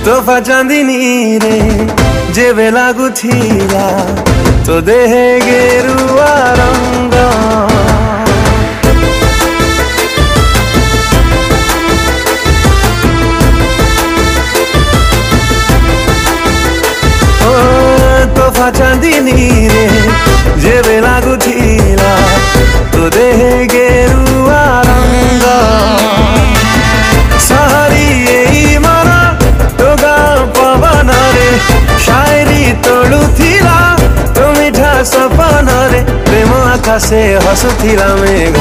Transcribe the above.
तोहफा चांदनी रे जेबे लागुथिला तो देहे गेरुआ रंग। तोहफा चांदनी रे जेबे लागुथिला तो देहे गेरुआ रंग। सहरी एई मन तो गाँ पवन रे शायरी तोड़ुथिला तो मिठा सपन रे प्रेम आकाशे हसुथिला मेघ।